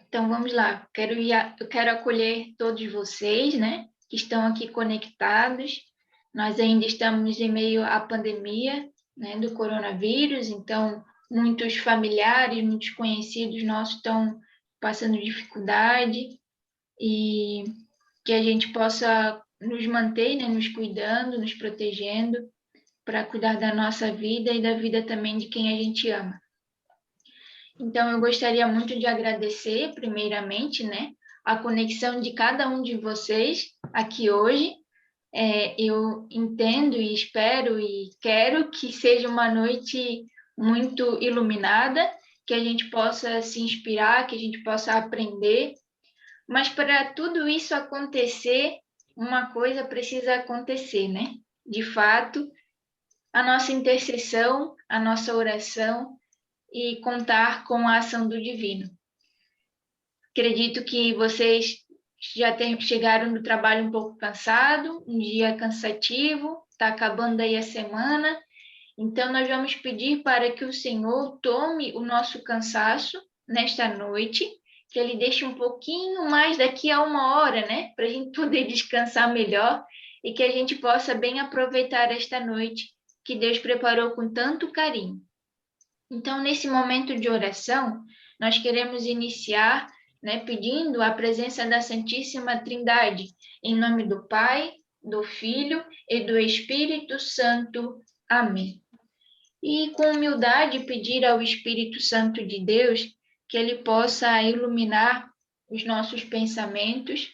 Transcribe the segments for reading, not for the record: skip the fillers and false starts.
Então, vamos lá. Eu quero acolher todos vocês, né, que estão aqui conectados. Nós ainda estamos em meio à pandemia, né, do coronavírus, então muitos familiares, muitos conhecidos nossos estão passando dificuldade e que a gente possa nos manter, né, nos cuidando, nos protegendo, para cuidar da nossa vida e da vida também de quem a gente ama. Então, eu gostaria muito de agradecer, primeiramente, né, a conexão de cada um de vocês aqui hoje. Eu entendo e espero e quero que seja uma noite muito iluminada, que a gente possa se inspirar, que a gente possa aprender. Mas para tudo isso acontecer, uma coisa precisa acontecer, né? De fato, a nossa intercessão, a nossa oração e contar com a ação do divino. Acredito que vocês chegaram do trabalho um pouco cansado, um dia cansativo, está acabando aí a semana, então nós vamos pedir para que o Senhor tome o nosso cansaço nesta noite, que Ele deixe um pouquinho mais daqui a 1 hora, né, para a gente poder descansar melhor e que a gente possa bem aproveitar esta noite que Deus preparou com tanto carinho. Então, nesse momento de oração, nós queremos iniciar, né, pedindo a presença da Santíssima Trindade, em nome do Pai, do Filho e do Espírito Santo. Amém. E com humildade pedir ao Espírito Santo de Deus que ele possa iluminar os nossos pensamentos,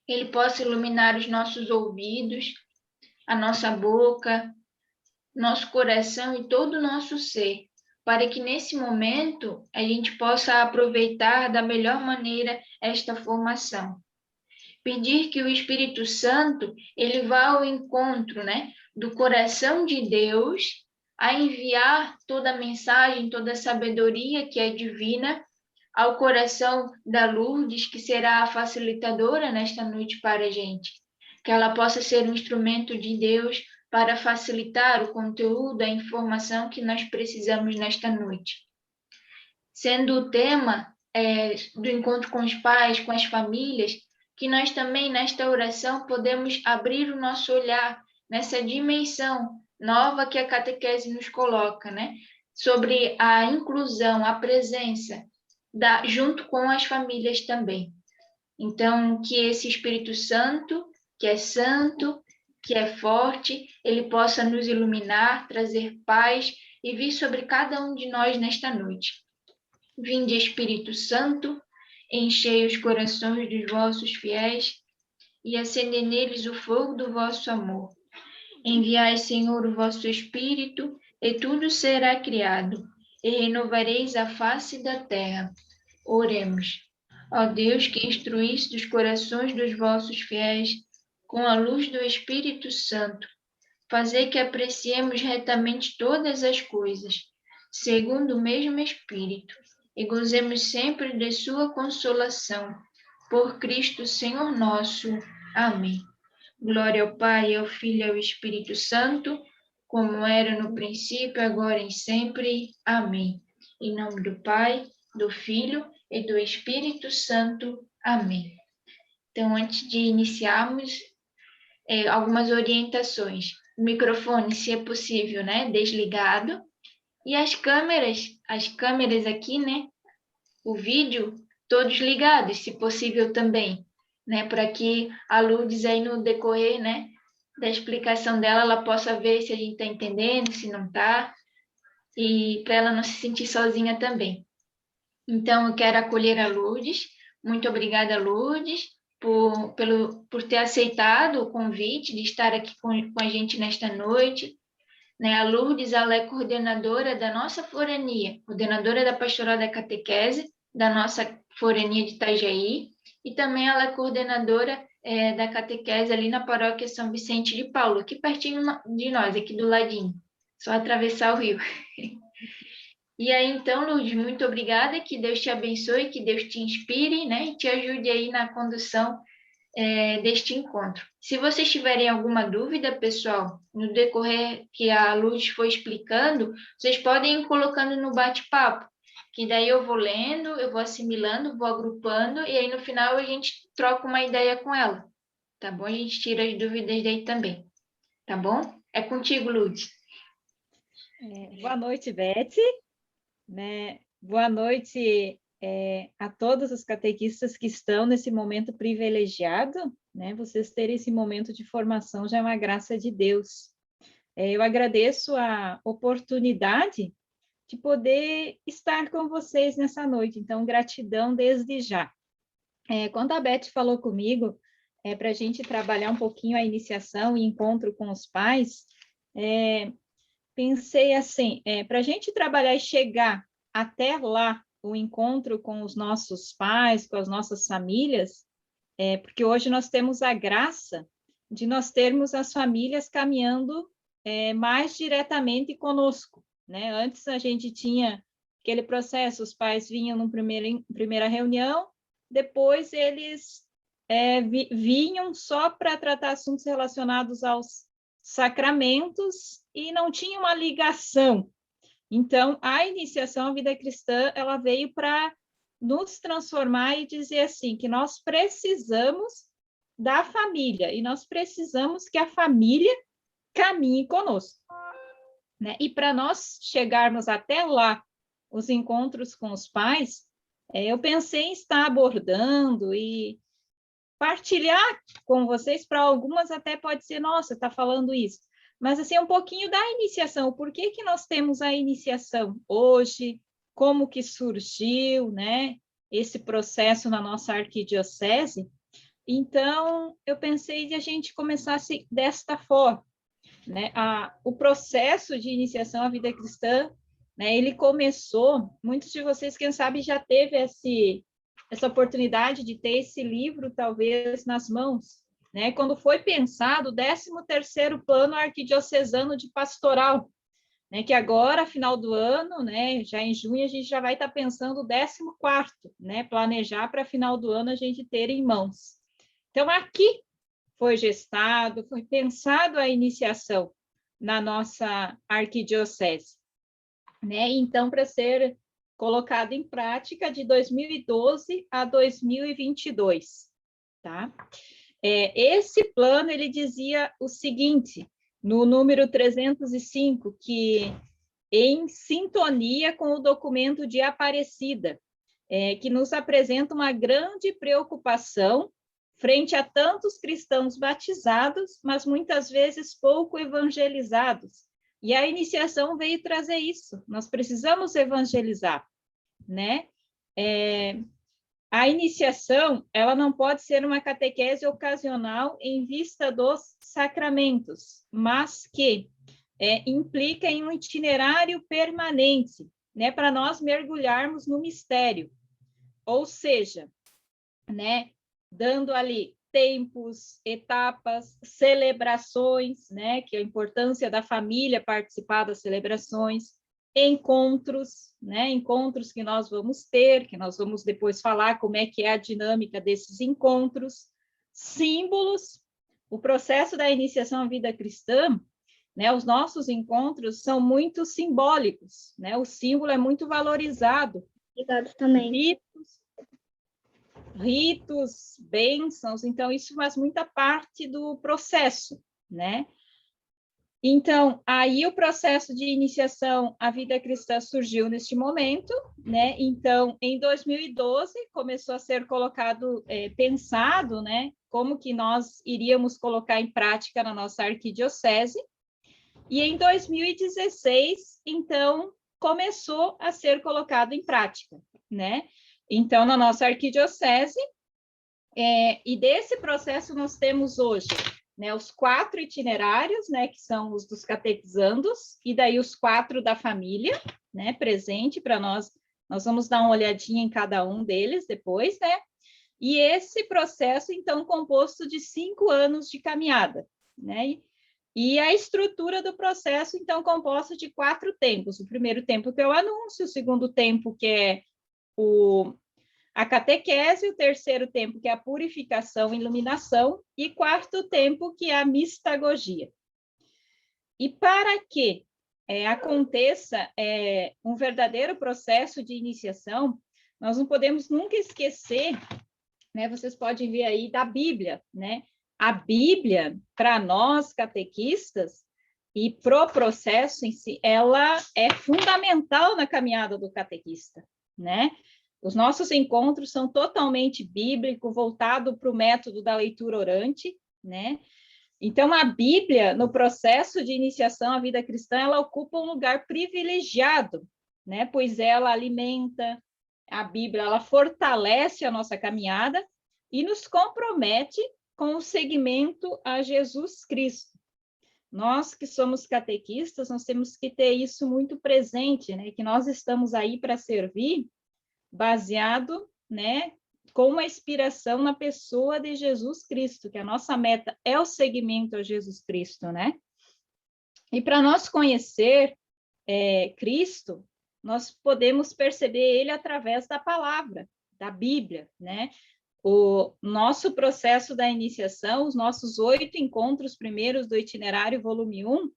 ele possa iluminar os nossos ouvidos, a nossa boca, nosso coração e todo o nosso ser, para que nesse momento a gente possa aproveitar da melhor maneira esta formação. Pedir que o Espírito Santo ele vá ao encontro, né, do coração de Deus, a enviar toda a mensagem, toda a sabedoria que é divina ao coração da Lourdes, que será a facilitadora nesta noite para a gente. Que ela possa ser um instrumento de Deus para facilitar o conteúdo, a informação que nós precisamos nesta noite. Sendo o tema do encontro com os pais, com as famílias, que nós também, nesta oração, podemos abrir o nosso olhar nessa dimensão nova que a catequese nos coloca, né? Sobre a inclusão, a presença, junto com as famílias também. Então, que esse Espírito Santo, que é forte, ele possa nos iluminar, trazer paz e vir sobre cada um de nós nesta noite. Vinde, Espírito Santo, enchei os corações dos vossos fiéis e acendei neles o fogo do vosso amor. Enviai, Senhor, o vosso Espírito, e tudo será criado, e renovareis a face da terra. Oremos. Ó Deus, que instruísse os corações dos vossos fiéis com a luz do Espírito Santo, fazei que apreciemos retamente todas as coisas, segundo o mesmo Espírito, e gozemos sempre de sua consolação. Por Cristo, Senhor nosso. Amém. Glória ao Pai, ao Filho e ao Espírito Santo, como era no princípio, agora e sempre. Amém. Em nome do Pai, do Filho e do Espírito Santo. Amém. Então, antes de iniciarmos, algumas orientações. O microfone, se é possível, né, desligado. E as câmeras aqui, né, o vídeo, todos ligados, se possível também, né, para que a Lourdes aí no decorrer, né, da explicação dela, ela possa ver se a gente está entendendo, se não está, e para ela não se sentir sozinha também. Então, eu quero acolher a Lourdes. Muito obrigada, Lourdes, por ter aceitado o convite de estar aqui com a gente nesta noite. Né? A Lourdes, ela é coordenadora da nossa forania, coordenadora da Pastoral da Catequese, da nossa forania de Itajaí, e também ela é coordenadora da catequese ali na paróquia São Vicente de Paulo, aqui pertinho de nós, aqui do ladinho, só atravessar o rio. E aí, então, Lourdes, muito obrigada, que Deus te abençoe, que Deus te inspire, né, e te ajude aí na condução deste encontro. Se vocês tiverem alguma dúvida, pessoal, no decorrer que a Lourdes foi explicando, vocês podem ir colocando no bate-papo, que daí eu vou lendo, eu vou assimilando, vou agrupando, e aí no final a gente troca uma ideia com ela, tá bom? A gente tira as dúvidas daí também, tá bom? É contigo, Luz. Boa noite, Beth, né? Boa noite, a todos os catequistas que estão nesse momento privilegiado, né? Vocês terem esse momento de formação já é uma graça de Deus. Eu agradeço a oportunidade de poder estar com vocês nessa noite, então gratidão desde já. Quando a Beth falou comigo, para a gente trabalhar um pouquinho a iniciação e encontro com os pais, pensei assim, para a gente trabalhar e chegar até lá, o encontro com os nossos pais, com as nossas famílias, porque hoje nós temos a graça de nós termos as famílias caminhando mais diretamente conosco, né? Antes a gente tinha aquele processo, os pais vinham numa primeira reunião, depois eles vinham só para tratar assuntos relacionados aos sacramentos e não tinha uma ligação. Então, a iniciação à vida cristã, ela veio para nos transformar e dizer assim, que nós precisamos da família, e nós precisamos que a família caminhe conosco, né? E para nós chegarmos até lá, os encontros com os pais, eu pensei em estar abordando e partilhar com vocês, para algumas até pode ser, nossa, está falando isso, mas assim, um pouquinho da iniciação, por que que nós temos a iniciação hoje, como que surgiu, né, esse processo na nossa arquidiocese. Então, eu pensei de a gente começasse desta forma, né, o processo de iniciação à vida cristã, né, ele começou, muitos de vocês, quem sabe, já teve essa oportunidade de ter esse livro, talvez, nas mãos, né? Quando foi pensado o 13º Plano Arquidiocesano de Pastoral, né? Que agora, final do ano, né? Já em junho, a gente já vai estar pensando o 14º, né? Planejar para final do ano a gente ter em mãos. Então, aqui foi gestado, foi pensado a iniciação na nossa arquidiocese, né? Então, para ser colocado em prática de 2012 a 2022, tá? Esse plano, ele dizia o seguinte, no número 305, que em sintonia com o documento de Aparecida, que nos apresenta uma grande preocupação frente a tantos cristãos batizados, mas muitas vezes pouco evangelizados. E a iniciação veio trazer isso. Nós precisamos evangelizar, né? A iniciação, ela não pode ser uma catequese ocasional em vista dos sacramentos, mas que implica em um itinerário permanente, né, para nós mergulharmos no mistério. Ou seja, né, dando ali tempos, etapas, celebrações, né, que é a importância da família participar das celebrações, encontros, né, encontros que nós vamos ter, que nós vamos depois falar como é que é a dinâmica desses encontros, símbolos, o processo da iniciação à vida cristã, né, os nossos encontros são muito simbólicos, né, o símbolo é muito valorizado. Obrigada também. Ritos, bênçãos, então isso faz muita parte do processo, né? Então, aí o processo de iniciação à vida cristã surgiu neste momento, né? Então, em 2012, começou a ser colocado, pensado, né? Como que nós iríamos colocar em prática na nossa arquidiocese. E em 2016, então, começou a ser colocado em prática, né? Então, na nossa arquidiocese, e desse processo nós temos hoje, né, os 4 itinerários, né, que são os dos catequizandos, e daí os 4 da família, né, presente para nós vamos dar uma olhadinha em cada um deles depois, né, e esse processo, então, composto de 5 anos de caminhada, né, e a estrutura do processo, então, composta de 4 tempos, o primeiro tempo que é o anúncio, o segundo tempo que é a catequese, o terceiro tempo, que é a purificação e iluminação, e quarto tempo, que é a mistagogia. E para que aconteça um verdadeiro processo de iniciação, nós não podemos nunca esquecer, né? Vocês podem ver aí da Bíblia, né? A Bíblia, para nós catequistas, e para o processo em si, ela é fundamental na caminhada do catequista, né? Os nossos encontros são totalmente bíblicos, voltado para o método da leitura orante, né? Então, a Bíblia, no processo de iniciação à vida cristã, ela ocupa um lugar privilegiado, né? Pois ela alimenta, a Bíblia, ela fortalece a nossa caminhada e nos compromete com o seguimento a Jesus Cristo. Nós que somos catequistas, nós temos que ter isso muito presente, né? Que nós estamos aí para servir, baseado, né, com uma inspiração na pessoa de Jesus Cristo, que a nossa meta é o seguimento a Jesus Cristo, né? E para nós conhecer Cristo, nós podemos perceber ele através da palavra, da Bíblia, né? O nosso processo da iniciação, os nossos 8 encontros primeiros do itinerário, volume 1,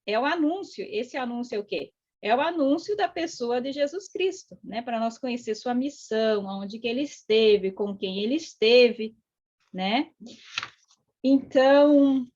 é o anúncio. Esse anúncio é o quê? É o anúncio da pessoa de Jesus Cristo, né? Para nós conhecer sua missão, onde que ele esteve, com quem ele esteve, né? Então,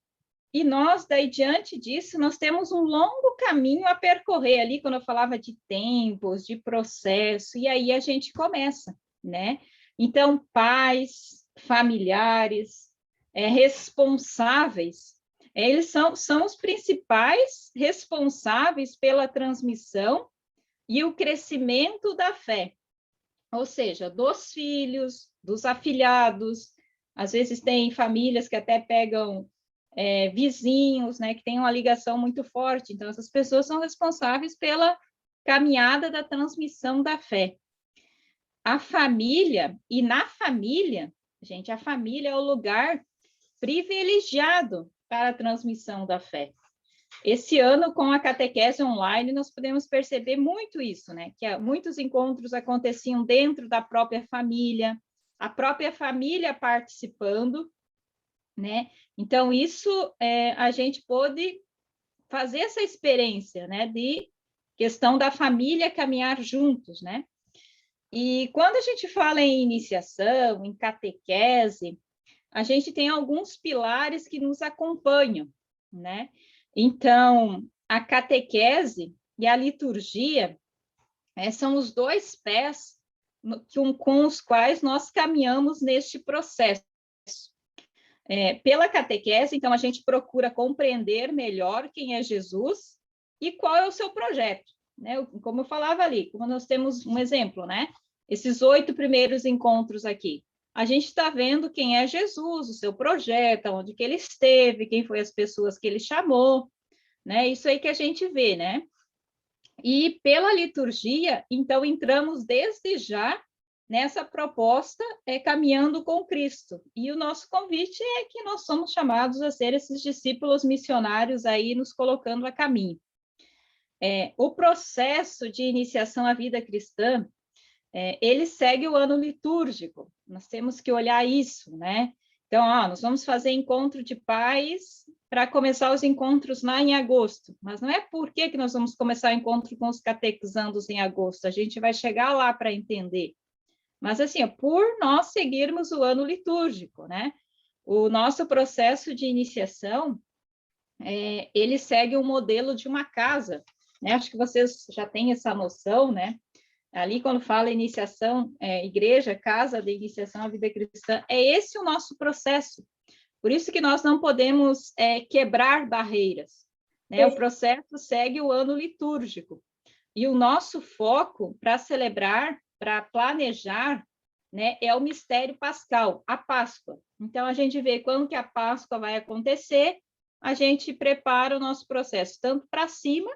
e nós, daí diante disso, nós temos um longo caminho a percorrer ali, quando eu falava de tempos, de processo, e aí a gente começa, né? Então, pais, familiares, responsáveis, eles são os principais responsáveis pela transmissão e o crescimento da fé, ou seja, dos filhos, dos afilhados, às vezes tem famílias que até pegam vizinhos, né, que têm uma ligação muito forte, então essas pessoas são responsáveis pela caminhada da transmissão da fé. A família, e na família, gente, a família é o lugar privilegiado para a transmissão da fé. Esse ano, com a catequese online, nós podemos perceber muito isso, né? Que muitos encontros aconteciam dentro da própria família, a própria família participando, né? Então, isso a gente pôde fazer essa experiência, né? De questão da família caminhar juntos, né? E quando a gente fala em iniciação, em catequese, a gente tem alguns pilares que nos acompanham, né? Então, a catequese e a liturgia são os 2 pés com os quais nós caminhamos neste processo. Pela catequese, então, a gente procura compreender melhor quem é Jesus e qual é o seu projeto, né? Como eu falava ali, como nós temos um exemplo, né? Esses 8 primeiros encontros aqui. A gente está vendo quem é Jesus, o seu projeto, onde que ele esteve, quem foi as pessoas que ele chamou, né? Isso aí que a gente vê, né? E pela liturgia, então, entramos desde já nessa proposta caminhando com Cristo. E o nosso convite é que nós somos chamados a ser esses discípulos missionários aí, nos colocando a caminho. O processo de iniciação à vida cristã, ele segue o ano litúrgico. Nós temos que olhar isso, né? Então, nós vamos fazer encontro de pais para começar os encontros lá em agosto. Mas não é por que nós vamos começar o encontro com os catequizandos em agosto. A gente vai chegar lá para entender. Mas, assim, por nós seguirmos o ano litúrgico, né? O nosso processo de iniciação, ele segue o modelo de uma casa, né? Acho que vocês já têm essa noção, né? Ali, quando fala iniciação, igreja, casa de iniciação à vida cristã, é esse o nosso processo. Por isso que nós não podemos quebrar barreiras, né? O processo segue o ano litúrgico. E o nosso foco para celebrar, para planejar, né, é o mistério pascal, a Páscoa. Então, a gente vê quando que a Páscoa vai acontecer, a gente prepara o nosso processo, tanto para cima,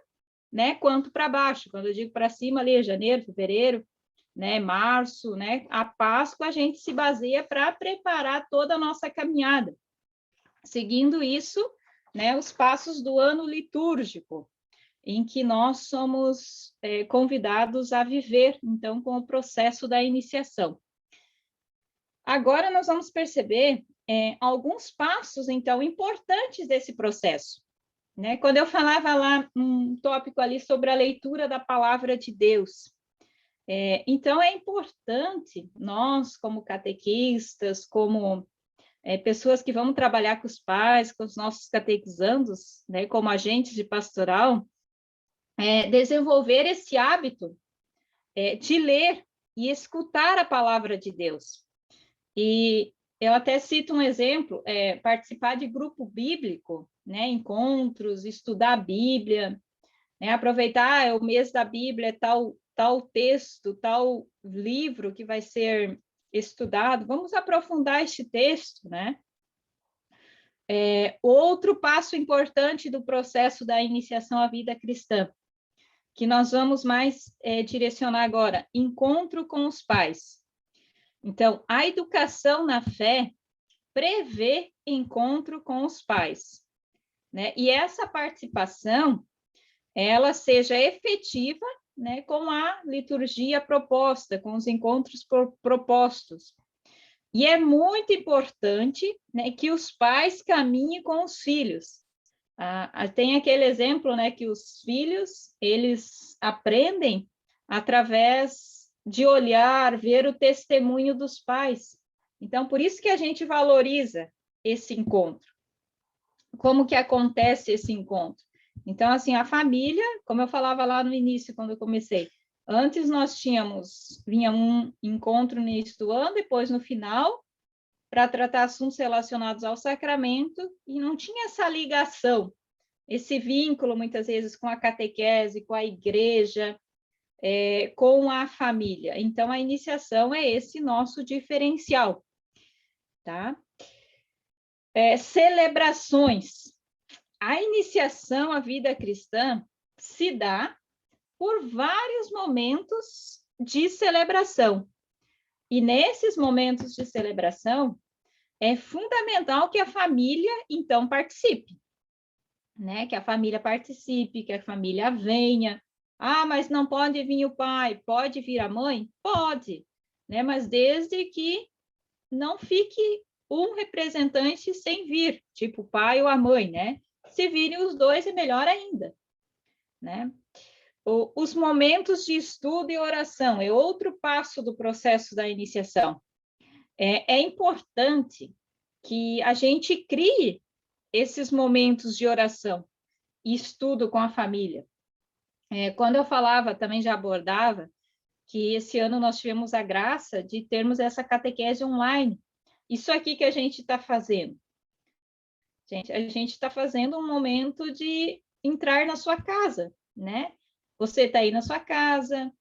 né, quanto para baixo. Quando eu digo para cima, ali é janeiro, fevereiro, né, março, né, a Páscoa a gente se baseia para preparar toda a nossa caminhada. Seguindo isso, né, os passos do ano litúrgico, em que nós somos convidados a viver, então, com o processo da iniciação. Agora nós vamos perceber alguns passos, então, importantes desse processo, né? Quando eu falava lá um tópico ali sobre a leitura da palavra de Deus, então é importante nós, como catequistas, como pessoas que vão trabalhar com os pais, com os nossos catequizandos, né, como agentes de pastoral, desenvolver esse hábito de ler e escutar a palavra de Deus. E eu até cito um exemplo, participar de grupo bíblico, né, encontros, estudar a Bíblia, né, aproveitar o mês da Bíblia, tal texto, tal livro que vai ser estudado, vamos aprofundar este texto, né? Outro passo importante do processo da iniciação à vida cristã, que nós vamos mais direcionar agora, encontro com os pais. Então, a educação na fé prevê encontro com os pais, né? E essa participação, ela seja efetiva, né, com a liturgia proposta, com os encontros propostos. E é muito importante, né, que os pais caminhem com os filhos. Tem aquele exemplo, né, que os filhos, eles aprendem através de olhar, ver o testemunho dos pais. Então, por isso que a gente valoriza esse encontro. Como que acontece esse encontro? Então, assim, a família, como eu falava lá no início, quando eu comecei, antes nós vinha um encontro no início do ano, depois no final, para tratar assuntos relacionados ao sacramento, e não tinha essa ligação, esse vínculo, muitas vezes, com a catequese, com a igreja, com a família. Então, a iniciação é esse nosso diferencial, tá? Celebrações. A iniciação à vida cristã se dá por vários momentos de celebração. E nesses momentos de celebração, é fundamental que a família, então, participe, né? Que a família participe, que a família venha. Ah, mas não pode vir o pai, pode vir a mãe? Pode, né? Mas desde que não fique um representante sem vir, tipo o pai ou a mãe, né? Se virem os dois, é melhor ainda, né? Os momentos de estudo e oração é outro passo do processo da iniciação. É importante que a gente crie esses momentos de oração e estudo com a família. Quando eu falava, também já abordava, que esse ano nós tivemos a graça de termos essa catequese online. Isso aqui que a gente está fazendo. Gente, a gente está fazendo um momento de entrar na sua casa, né? Você está aí na sua casa,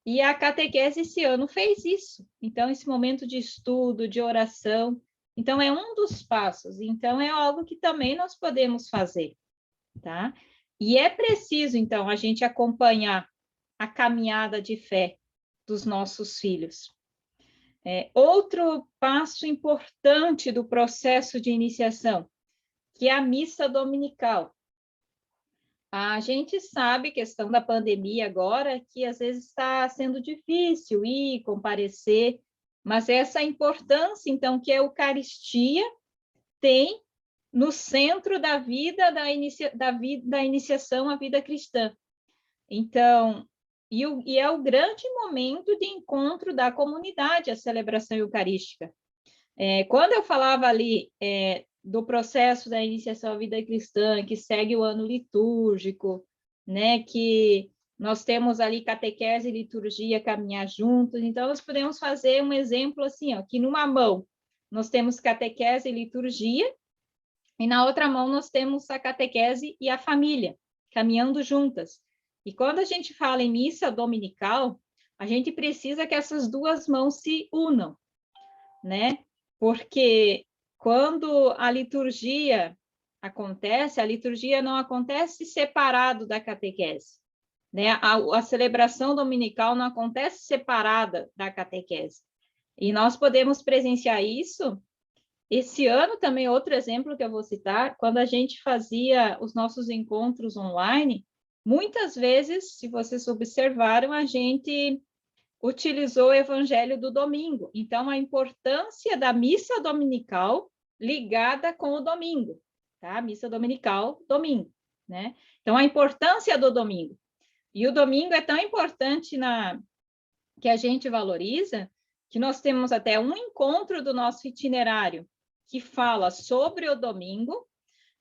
e a catequese esse ano fez isso. Então, esse momento de estudo, de oração, então é um dos passos. Então, é algo que também nós podemos fazer, tá? E é preciso, então, a gente acompanhar a caminhada de fé dos nossos filhos. Outro passo importante do processo de iniciação, que é a missa dominical. A gente sabe, questão da pandemia agora, que às vezes está sendo difícil ir, comparecer, mas essa importância, então, que a Eucaristia tem no centro da vida da iniciação à vida cristã. Então, e é o grande momento de encontro da comunidade, a celebração eucarística. Quando eu falava ali do processo da iniciação à vida cristã, que segue o ano litúrgico, né, que nós temos ali catequese e liturgia caminhar juntos, então nós podemos fazer um exemplo assim, ó, que numa mão nós temos catequese e liturgia, e na outra mão nós temos a catequese e a família, caminhando juntas. E quando a gente fala em missa dominical, a gente precisa que essas duas mãos se unam, né? Porque quando a liturgia acontece, a liturgia não acontece separado da catequese, né? A celebração dominical não acontece separada da catequese. E nós podemos presenciar isso. Esse ano também, outro exemplo que eu vou citar, quando a gente fazia os nossos encontros online, muitas vezes, se vocês observaram, a gente utilizou o Evangelho do domingo. Então, a importância da missa dominical ligada com o domingo, tá? Missa dominical, domingo. né? Então, a importância do domingo. E o domingo é tão importante que a gente valoriza, que nós temos até um encontro do nosso itinerário que fala sobre o domingo,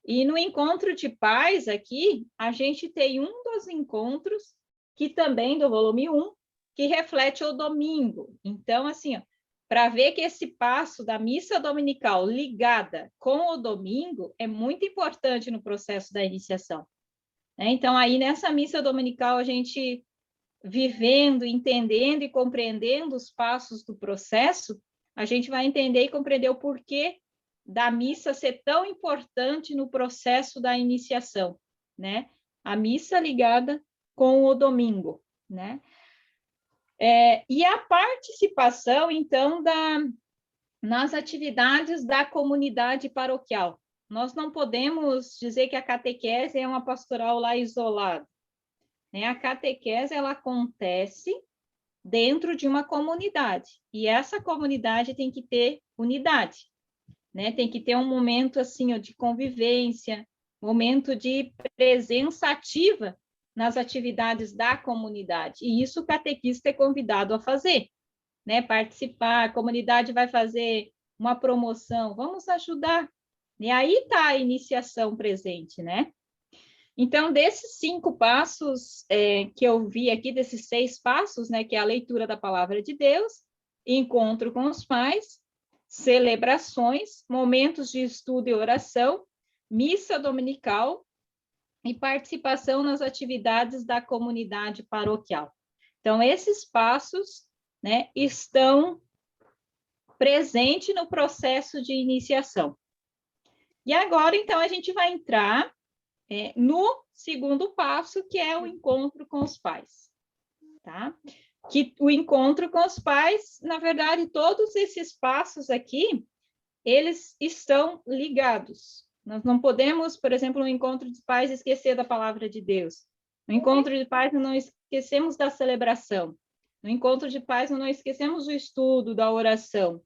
e no encontro de pais aqui, a gente tem um dos encontros, que também do volume 1, que reflete o domingo. Então, assim, para ver que esse passo da missa dominical ligada com o domingo é muito importante no processo da iniciação. Então, aí nessa missa dominical, a gente vivendo, entendendo e compreendendo os passos do processo, a gente vai entender e compreender o porquê da missa ser tão importante no processo da iniciação, né? A missa ligada com o domingo, né? E a participação, então, nas atividades da comunidade paroquial. Nós não podemos dizer que a catequese é uma pastoral lá isolada. A catequese, ela acontece dentro de uma comunidade, e essa comunidade tem que ter unidade, né? Tem que ter um momento assim de convivência, momento de presença ativa nas atividades da comunidade, e isso o catequista é convidado a fazer, né? Participar, a comunidade vai fazer uma promoção, vamos ajudar, e aí está a iniciação presente, né? Então, desses 5 passos que eu vi aqui, desses 6 passos, né, que é a leitura da palavra de Deus, encontro com os pais, celebrações, momentos de estudo e oração, missa dominical e participação nas atividades da comunidade paroquial. Então, esses passos, né, estão presentes no processo de iniciação. E agora, então, a gente vai entrar no segundo passo, que é o encontro com os pais, tá? Que o encontro com os pais, na verdade, todos esses passos aqui, eles estão ligados. Nós não podemos, por exemplo, no encontro de pais, esquecer da palavra de Deus. No encontro de pais, não esquecemos da celebração. No encontro de pais, não esquecemos do estudo, da oração,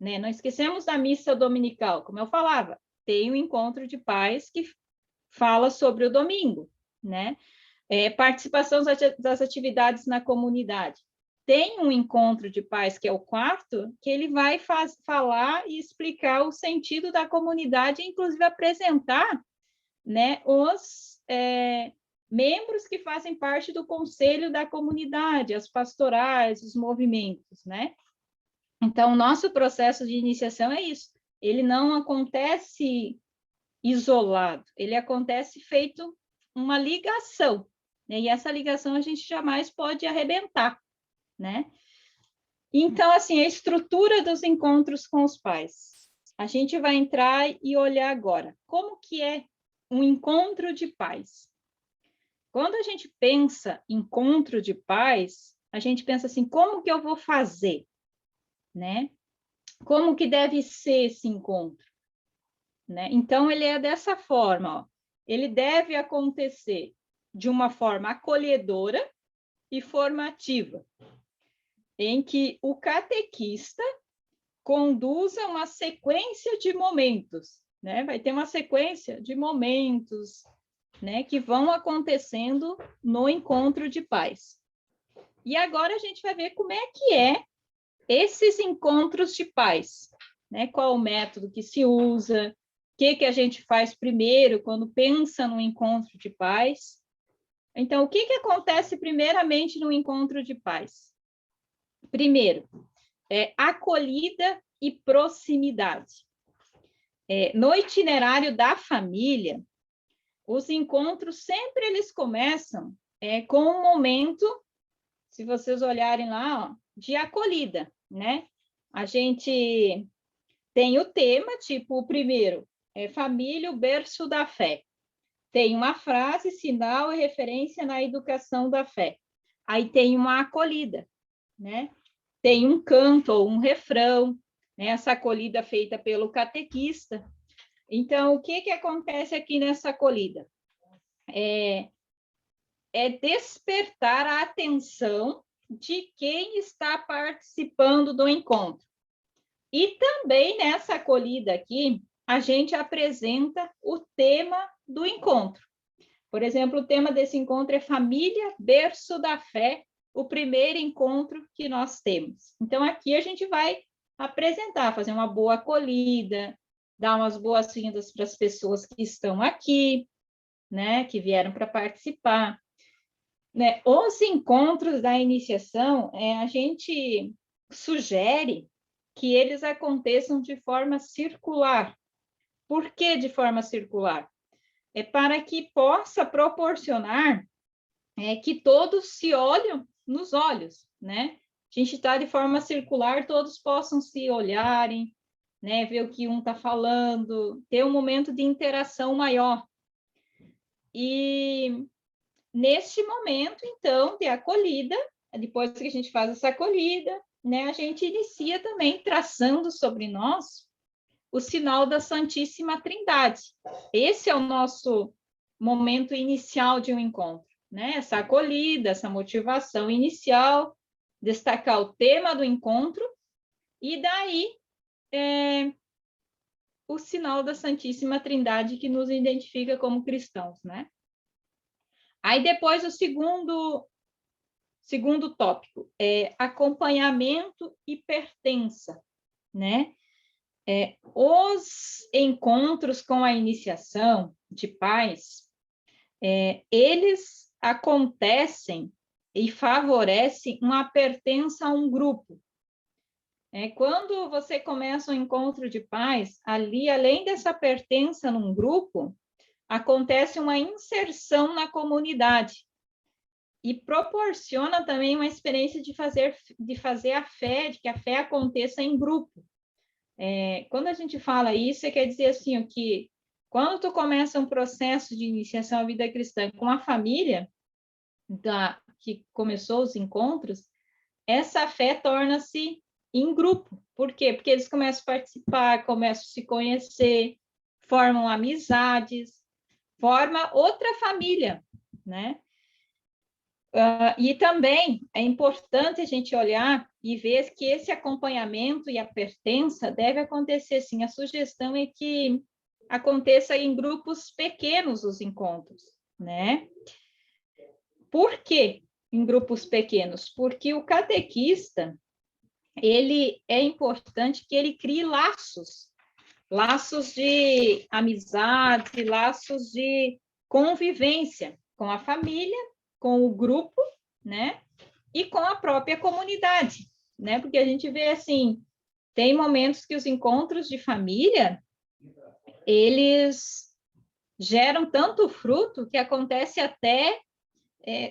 né? Não esquecemos da missa dominical, como eu falava. Tem o encontro de pais que fala sobre o domingo, né? Participação das atividades na comunidade. Tem um encontro de pais, que é o 4º, que ele vai falar e explicar o sentido da comunidade, inclusive apresentar, né, os membros que fazem parte do conselho da comunidade, as pastorais, os movimentos, né? Então, o nosso processo de iniciação é isso. Ele não acontece isolado, ele acontece feito uma ligação, né? E essa ligação a gente jamais pode arrebentar, né? Então, assim, a estrutura dos encontros com os pais. A gente vai entrar e olhar agora como que é um encontro de pais. Quando a gente pensa em encontro de pais, a gente pensa assim, como que eu vou fazer, né? Como que deve ser esse encontro? Né? Então, ele é dessa forma, ó. Ele deve acontecer de uma forma acolhedora e formativa, em que o catequista conduza uma sequência de momentos, né? Vai ter uma sequência de momentos, né, que vão acontecendo no encontro de pais. E agora a gente vai ver como é que esses encontros de pais, né? Qual o método que se usa, o que a gente faz primeiro quando pensa no encontro de pais. Então, o que acontece primeiramente no encontro de pais? Primeiro, acolhida e proximidade. No itinerário da família, os encontros sempre eles começam com um momento, se vocês olharem lá, ó, de acolhida, né? A gente tem o tema, tipo, o primeiro, família, o berço da fé. Tem uma frase, sinal e referência na educação da fé. Aí tem uma acolhida, né? Tem um canto ou um refrão, né? Essa acolhida feita pelo catequista. Então, o que acontece aqui nessa acolhida? É despertar a atenção de quem está participando do encontro. E também nessa acolhida aqui, a gente apresenta o tema do encontro. Por exemplo, o tema desse encontro é Família, Berço da Fé, o primeiro encontro que nós temos. Então, aqui a gente vai apresentar, fazer uma boa acolhida, dar umas boas-vindas para as pessoas que estão aqui, né, que vieram para participar. Né? Os encontros da iniciação, a gente sugere que eles aconteçam de forma circular. Por que de forma circular? É para que possa proporcionar que todos se olhem nos olhos, né? A gente está de forma circular, todos possam se olharem, né? Ver o que um está falando, ter um momento de interação maior. E neste momento, então, de acolhida, depois que a gente faz essa acolhida, né, a gente inicia também traçando sobre nós o sinal da Santíssima Trindade. Esse é o nosso momento inicial de um encontro, né? Essa acolhida, essa motivação inicial, destacar o tema do encontro e daí o sinal da Santíssima Trindade que nos identifica como cristãos, né? Aí depois o segundo tópico é acompanhamento e pertença, né? Os encontros com a iniciação de pais, eles acontecem e favorecem uma pertença a um grupo. Quando você começa um encontro de pais, ali, além dessa pertença num grupo, acontece uma inserção na comunidade e proporciona também uma experiência de fazer a fé, de que a fé aconteça em grupo. Quando a gente fala isso, quer dizer assim, que quando tu começa um processo de iniciação à vida cristã com a família, que começou os encontros, essa fé torna-se em grupo. Por quê? Porque eles começam a participar, começam a se conhecer, formam amizades, forma outra família, né? E também é importante a gente olhar e ver que esse acompanhamento e a pertença deve acontecer, sim. A sugestão é que aconteça em grupos pequenos os encontros, né? Por quê em grupos pequenos? Porque o catequista, ele é importante que ele crie laços de amizade, laços de convivência com a família, com o grupo, né? E com a própria comunidade, né? Porque a gente vê assim, tem momentos que os encontros de família, eles geram tanto fruto que acontece até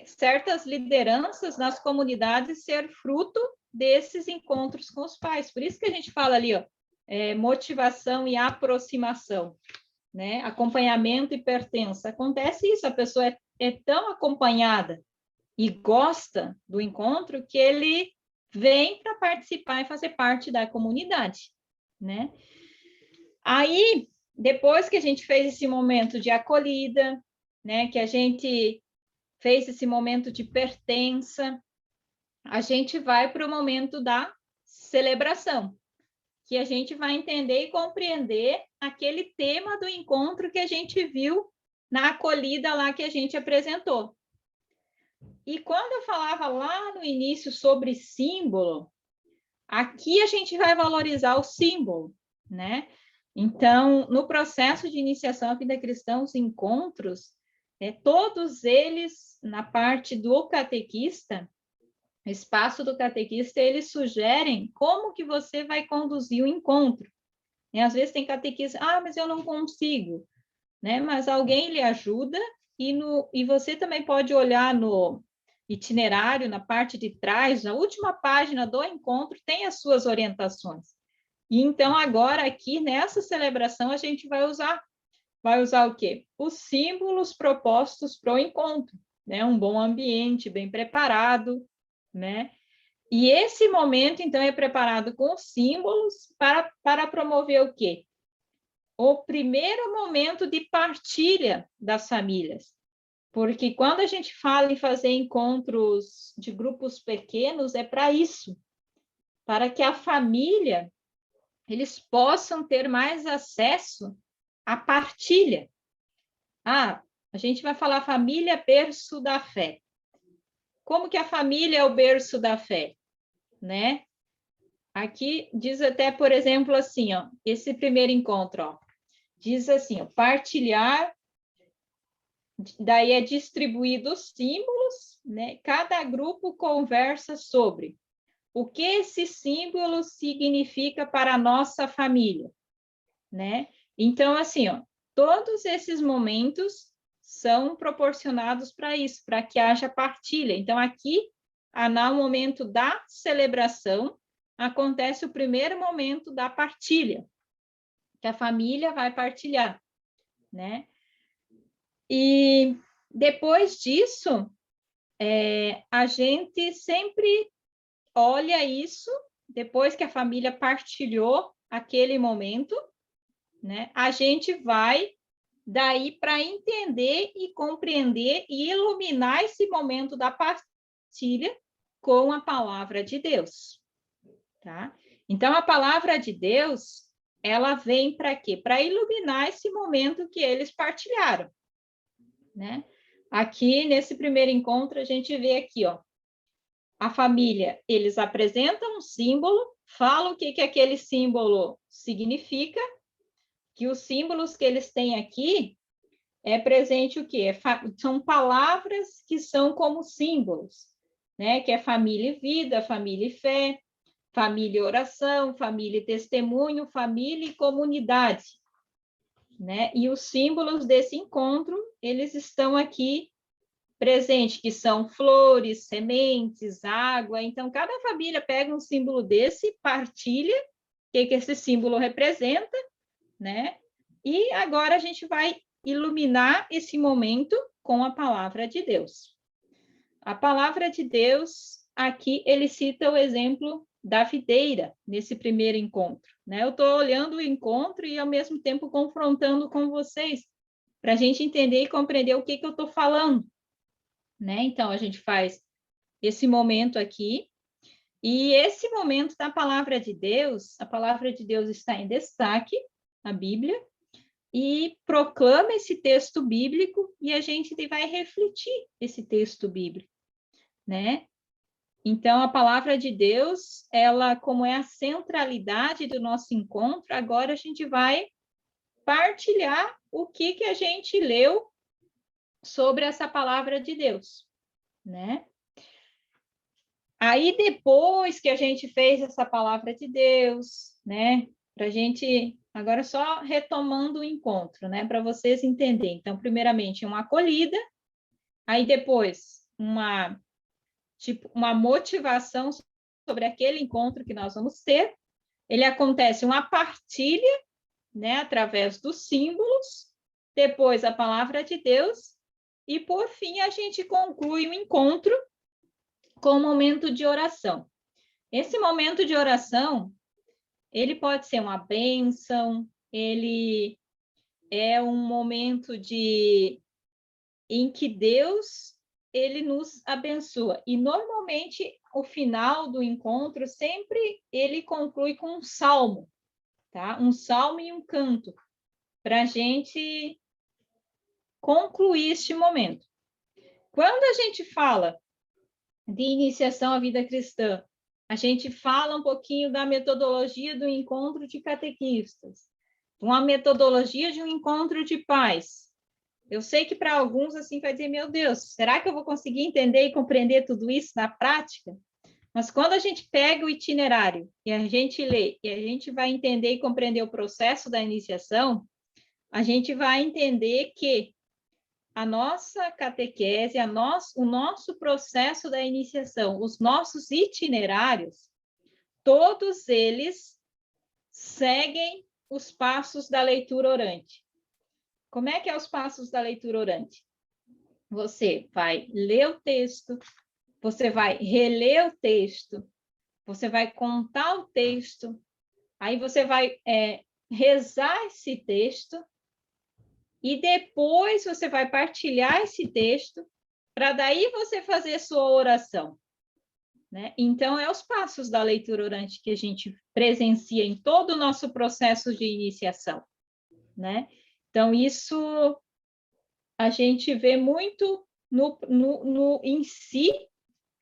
certas lideranças nas comunidades ser fruto desses encontros com os pais. Por isso que a gente fala ali, ó, motivação e aproximação, né? Acompanhamento e pertença. Acontece isso, a pessoa é tão acompanhada e gosta do encontro que ele vem para participar e fazer parte da comunidade, né? Aí, depois que a gente fez esse momento de acolhida, né, que a gente fez esse momento de pertença, a gente vai para o momento da celebração, que a gente vai entender e compreender aquele tema do encontro que a gente viu na acolhida lá que a gente apresentou. E quando eu falava lá no início sobre símbolo, aqui a gente vai valorizar o símbolo, né? Então, no processo de iniciação à vida cristã, os encontros, todos eles, na parte do catequista, espaço do catequista, eles sugerem como que você vai conduzir o encontro. E às vezes tem catequista, mas eu não consigo, né? Mas alguém lhe ajuda e você também pode olhar no itinerário, na parte de trás, na última página do encontro, tem as suas orientações. E então, agora, aqui, nessa celebração, a gente vai usar o quê? Os símbolos propostos para o encontro, né? Um bom ambiente, bem preparado, né? E esse momento, então, é preparado com símbolos para promover o quê? O primeiro momento de partilha das famílias. Porque quando a gente fala em fazer encontros de grupos pequenos, é para isso, para que a família, eles possam ter mais acesso à partilha. A gente vai falar família, berço da fé. Como que a família é o berço da fé, né? Aqui diz até, por exemplo, assim, ó, esse primeiro encontro, ó, diz assim, ó, partilhar, daí é distribuído os símbolos, né? Cada grupo conversa sobre o que esse símbolo significa para a nossa família, né? Então, assim, ó, todos esses momentos são proporcionados para isso, para que haja partilha. Então, aqui, no momento da celebração, acontece o primeiro momento da partilha, que a família vai partilhar, né? E depois disso, a gente sempre olha isso, depois que a família partilhou aquele momento, né? A gente vai daí para entender e compreender e iluminar esse momento da partilha com a palavra de Deus, tá? Então, a palavra de Deus, ela vem para quê? Para iluminar esse momento que eles partilharam, né? Aqui, nesse primeiro encontro, a gente vê aqui, ó, a família, eles apresentam um símbolo, falam o que aquele símbolo significa, que os símbolos que eles têm aqui é presente o quê? São palavras que são como símbolos, né? Que é família e vida, família e fé, família e oração, família e testemunho, família e comunidade, né? E os símbolos desse encontro, eles estão aqui presentes, que são flores, sementes, água. Então, cada família pega um símbolo desse, partilha o que esse símbolo representa, né? E agora a gente vai iluminar esse momento com a palavra de Deus. A palavra de Deus, aqui ele cita o exemplo da videira, nesse primeiro encontro, né? Eu estou olhando o encontro e, ao mesmo tempo, confrontando com vocês, para a gente entender e compreender o que eu estou falando, né? Então, a gente faz esse momento aqui, e esse momento da palavra de Deus, a palavra de Deus está em destaque na Bíblia, e proclama esse texto bíblico, e a gente vai refletir esse texto bíblico, né? Então, a palavra de Deus, ela, como é a centralidade do nosso encontro, agora a gente vai partilhar o que a gente leu sobre essa palavra de Deus, né? Aí, depois que a gente fez essa palavra de Deus, né? Para a gente, agora só retomando o encontro, né? Para vocês entenderem. Então, primeiramente, uma acolhida, aí depois, uma motivação sobre aquele encontro que nós vamos ter. Ele acontece uma partilha, né? Através dos símbolos, depois a palavra de Deus, e por fim a gente conclui o encontro com o momento de oração. Esse momento de oração, ele pode ser uma bênção, ele é um momento em que Deus, ele nos abençoa. E, normalmente, o final do encontro, sempre ele conclui com um salmo, tá? Um salmo e um canto, para a gente concluir este momento. Quando a gente fala de iniciação à vida cristã, a gente fala um pouquinho da metodologia do encontro de catequistas, uma metodologia de um encontro de pais. Eu sei que para alguns assim vai dizer, meu Deus, será que eu vou conseguir entender e compreender tudo isso na prática? Mas quando a gente pega o itinerário e a gente lê, e a gente vai entender e compreender o processo da iniciação, a gente vai entender que a nossa catequese, o nosso processo da iniciação, os nossos itinerários, todos eles seguem os passos da leitura orante. Como é que é os passos da leitura orante? Você vai ler o texto, você vai reler o texto, você vai contar o texto, aí você vai rezar esse texto, e depois você vai partilhar esse texto, para daí você fazer sua oração, né? Então, é os passos da leitura orante que a gente presencia em todo o nosso processo de iniciação, né? Então, isso a gente vê muito em si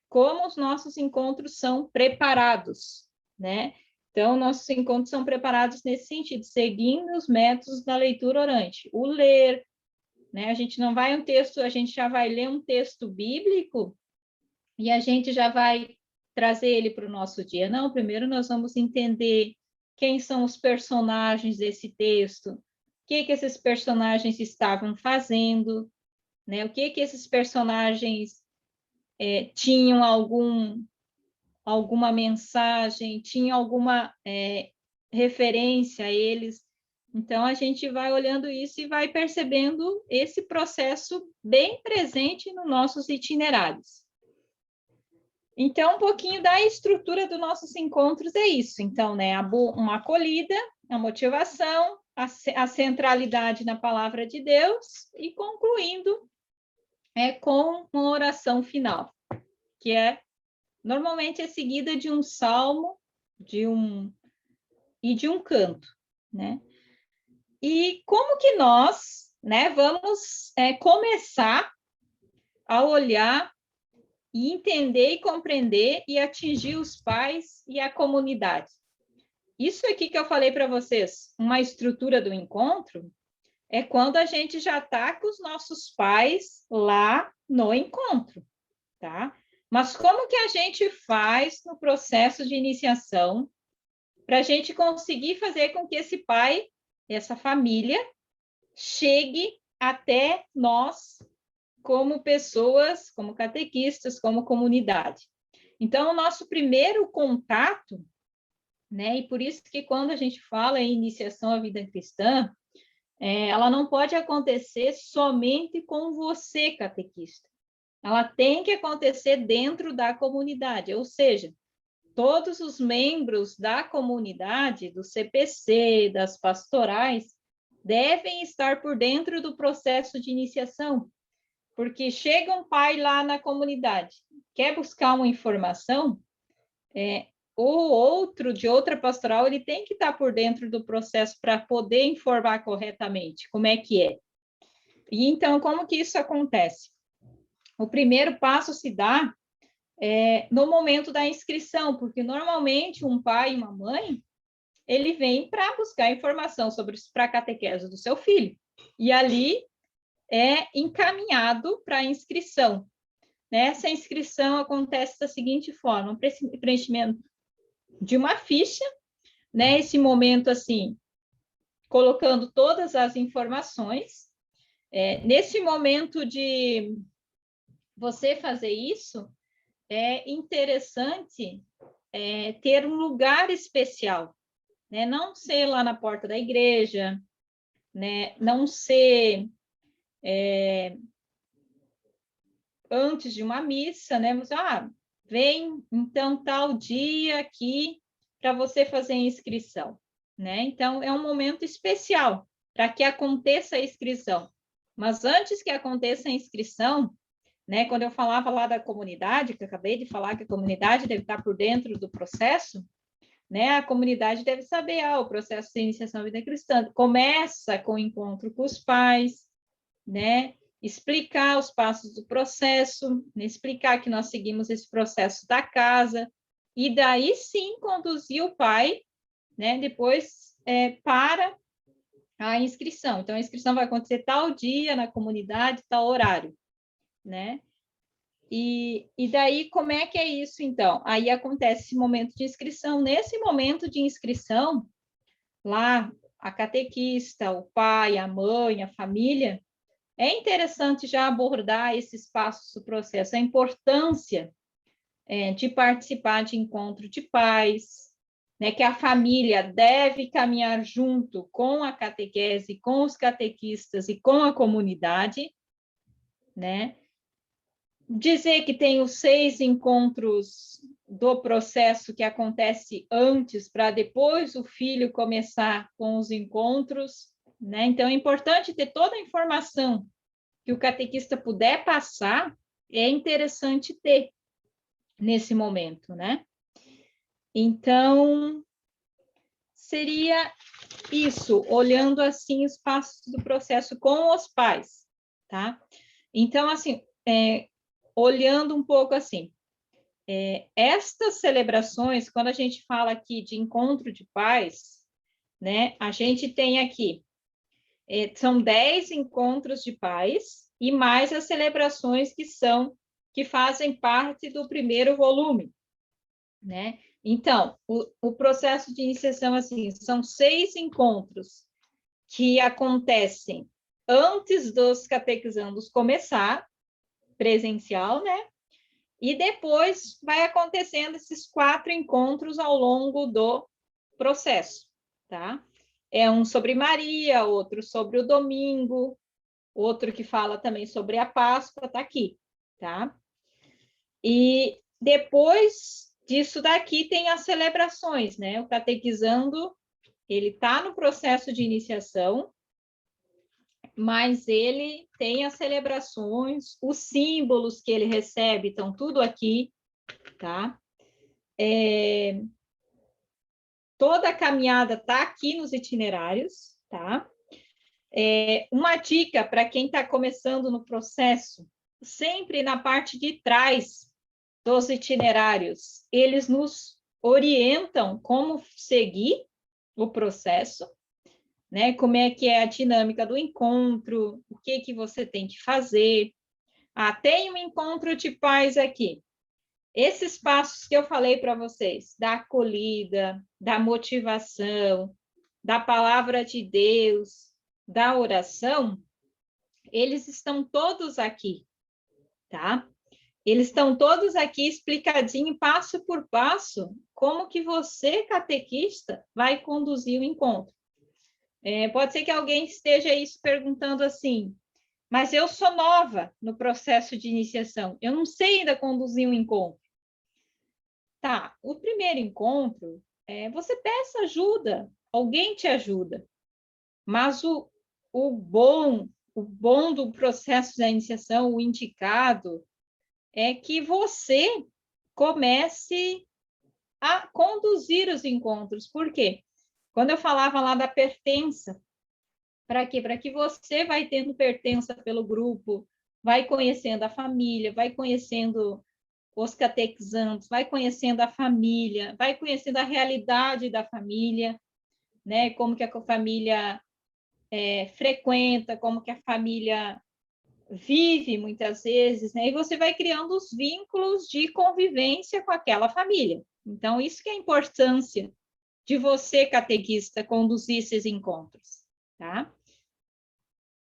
como os nossos encontros são preparados, né? Então, nossos encontros são preparados nesse sentido, seguindo os métodos da leitura orante. O ler, né? A gente não vai a gente já vai ler um texto bíblico e a gente já vai trazer ele para o nosso dia. Não, primeiro nós vamos entender quem são os personagens desse texto, o que esses personagens estavam fazendo, né? O que esses personagens tinham alguma mensagem, tinham alguma referência a eles. Então, a gente vai olhando isso e vai percebendo esse processo bem presente nos nossos itinerários. Então, um pouquinho da estrutura dos nossos encontros é isso. Então, né, uma acolhida, a motivação, a centralidade na palavra de Deus e concluindo com uma oração final, que normalmente é seguida de um salmo e de um canto, né? E como que nós, né, vamos começar a olhar e entender e compreender e atingir os pais e a comunidade? Isso aqui que eu falei para vocês, uma estrutura do encontro, é quando a gente já está com os nossos pais lá no encontro, tá? Mas como que a gente faz no processo de iniciação para a gente conseguir fazer com que esse pai, essa família, chegue até nós como pessoas, como catequistas, como comunidade? Então, o nosso primeiro contato, né? E por isso que quando a gente fala em iniciação à vida cristã, ela não pode acontecer somente com você, catequista. Ela tem que acontecer dentro da comunidade, ou seja, todos os membros da comunidade, do CPC, das pastorais, devem estar por dentro do processo de iniciação, porque chega um pai lá na comunidade, quer buscar uma informação, o outro de outra pastoral, ele tem que estar por dentro do processo para poder informar corretamente como é que é. E então, como que isso acontece? O primeiro passo se dá no momento da inscrição, porque normalmente um pai e uma mãe, ele vem para buscar informação para a catequese do seu filho, e ali é encaminhado para a inscrição. Essa inscrição acontece da seguinte forma: um preenchimento de uma ficha, né? Esse momento, assim, colocando todas as informações. Nesse momento de você fazer isso, é interessante ter um lugar especial, né? Não ser lá na porta da igreja, né? Não ser antes de uma missa, né? Você, vem então tal dia aqui para você fazer a inscrição, né? Então é um momento especial para que aconteça a inscrição. Mas antes que aconteça a inscrição, né? Quando eu falava lá da comunidade, que eu acabei de falar que a comunidade deve estar por dentro do processo, né? A comunidade deve saber, o processo de iniciação à vida cristã começa com o encontro com os pais, né? Explicar os passos do processo, né? Explicar que nós seguimos esse processo da casa, e daí sim conduzir o pai, né? Depois para a inscrição. Então, a inscrição vai acontecer tal dia na comunidade, tal horário, né? E daí, como é que é isso, então? Aí acontece esse momento de inscrição. Nesse momento de inscrição, lá, a catequista, o pai, a mãe, a família, é interessante já abordar esses passos do processo, a importância de participar de encontro de pais, né, que a família deve caminhar junto com a catequese, com os catequistas e com a comunidade, né? Dizer que tem os 6 encontros do processo que acontece antes, para depois o filho começar com os encontros, né? Então, é importante ter toda a informação que o catequista puder passar, é interessante ter nesse momento, né? Então, seria isso, olhando assim os passos do processo com os pais. tá? Então, assim, olhando um pouco assim, estas celebrações, quando a gente fala aqui de encontro de pais, né, a gente tem aqui, são 10 encontros de pais e mais as celebrações que fazem parte do primeiro volume, né? Então, o processo de iniciação, assim, são 6 encontros que acontecem antes dos catequizandos começar, presencial, né? E depois vai acontecendo esses 4 encontros ao longo do processo, tá? É um sobre Maria, outro sobre o domingo, outro que fala também sobre a Páscoa, tá aqui, tá? E depois disso daqui tem as celebrações, né? O catequizando, ele está no processo de iniciação, mas ele tem as celebrações, os símbolos que ele recebe estão tudo aqui, tá? Toda a caminhada está aqui nos itinerários, tá? Uma dica para quem está começando no processo, sempre na parte de trás dos itinerários, eles nos orientam como seguir o processo, né? Como é que é a dinâmica do encontro, o que você tem que fazer. Tem um encontro de paz aqui. Esses passos que eu falei para vocês, da acolhida, da motivação, da palavra de Deus, da oração, eles estão todos aqui, tá? Eles estão todos aqui explicadinho, passo por passo, como que você, catequista, vai conduzir o encontro. Pode ser que alguém esteja aí se perguntando assim, mas eu sou nova no processo de iniciação, eu não sei ainda conduzir um encontro. Tá, o primeiro encontro, você peça ajuda, alguém te ajuda, mas o bom do processo da iniciação, o indicado, é que você comece a conduzir os encontros. Por quê? Quando eu falava lá da pertença, para quê? Para que você vai tendo pertença pelo grupo, vai conhecendo a família, vai conhecendo os catequizandos, vai conhecendo a família, vai conhecendo a realidade da família, né? Como que a família frequenta, como que a família vive muitas vezes, né? E você vai criando os vínculos de convivência com aquela família. Então, isso que é a importância de você, catequista, conduzir esses encontros, tá?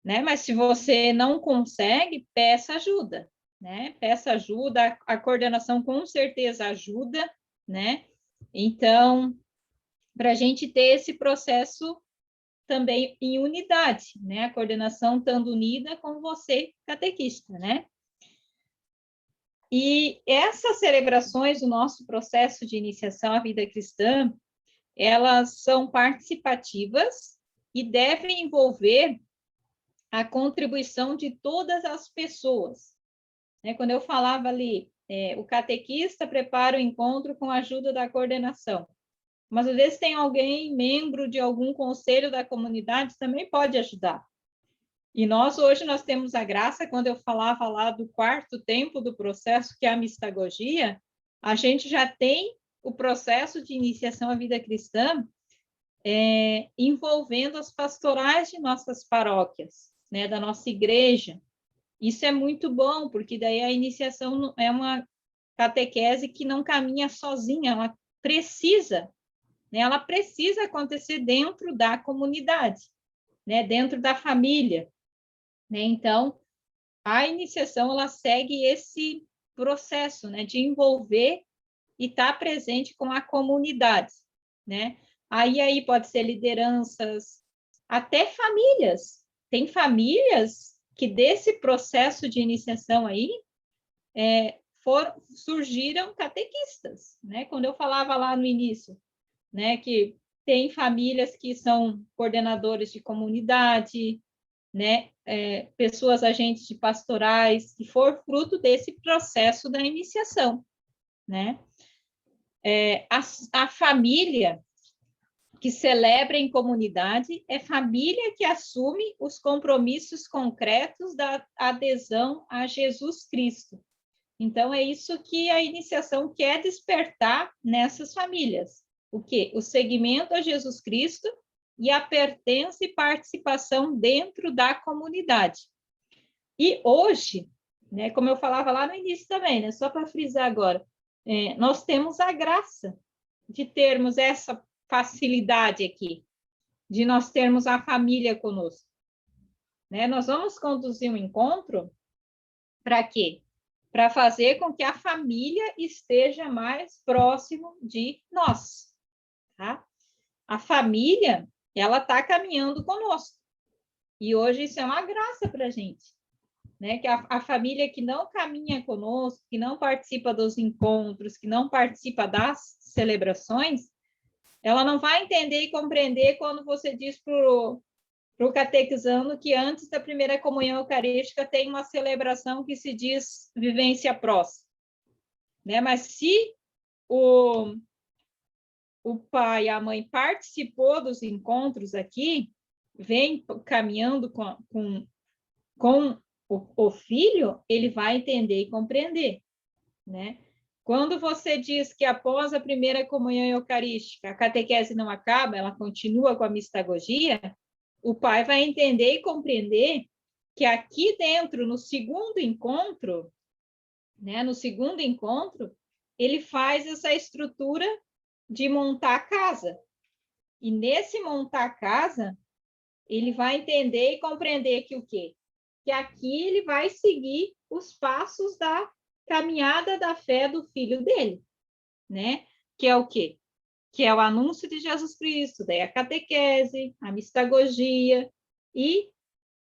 Né? Mas se você não consegue, peça ajuda, né? Peça ajuda, a coordenação com certeza ajuda, né? Então, para a gente ter esse processo também em unidade, né? A coordenação estando unida com você, catequista, né? E essas celebrações do nosso processo de iniciação à vida cristã, elas são participativas e devem envolver a contribuição de todas as pessoas. Quando eu falava ali, o catequista prepara o encontro com a ajuda da coordenação, mas às vezes tem alguém, membro de algum conselho da comunidade, também pode ajudar. E hoje nós temos a graça, quando eu falava lá do 4º tempo do processo, que é a mistagogia, a gente já tem o processo de iniciação à vida cristã envolvendo as pastorais de nossas paróquias, né, da nossa igreja. Isso é muito bom, porque daí a iniciação é uma catequese que não caminha sozinha, ela precisa, né, ela precisa acontecer dentro da comunidade, né, dentro da família, né? Então, a iniciação ela segue esse processo, né, de envolver e estar presente com a comunidade, né? Aí pode ser lideranças, até famílias. Tem famílias que desse processo de iniciação aí surgiram catequistas, né? Quando eu falava lá no início, né, que tem famílias que são coordenadores de comunidade, né, pessoas agentes de pastorais, que for fruto desse processo da iniciação, né? A família, que celebra em comunidade, é família que assume os compromissos concretos da adesão a Jesus Cristo. Então, é isso que a iniciação quer despertar nessas famílias. O quê? O seguimento a Jesus Cristo e a pertença e participação dentro da comunidade. E hoje, né, como eu falava lá no início também, né, só para frisar agora, nós temos a graça de termos essa facilidade aqui, de nós termos a família conosco. Né? Nós vamos conduzir um encontro para quê? Para fazer com que a família esteja mais próximo de nós. Tá? A família, ela está caminhando conosco. E hoje isso é uma graça para a gente. Né? Que a família que não caminha conosco, que não participa dos encontros, que não participa das celebrações, ela não vai entender e compreender quando você diz para o catequizando que antes da primeira comunhão eucarística tem uma celebração que se diz vivência próxima. Né? Mas se o pai e a mãe participou dos encontros aqui, vem caminhando com o filho, ele vai entender e compreender. Né? Quando você diz que após a primeira comunhão eucarística a catequese não acaba, ela continua com a mistagogia, o pai vai entender e compreender que aqui dentro, no segundo encontro, né, ele faz essa estrutura de montar a casa. E nesse montar a casa, ele vai entender e compreender que o quê? Que aqui ele vai seguir os passos da caminhada da fé do filho dele, né? Que é o quê? Que é o anúncio de Jesus Cristo, daí a catequese, a mistagogia e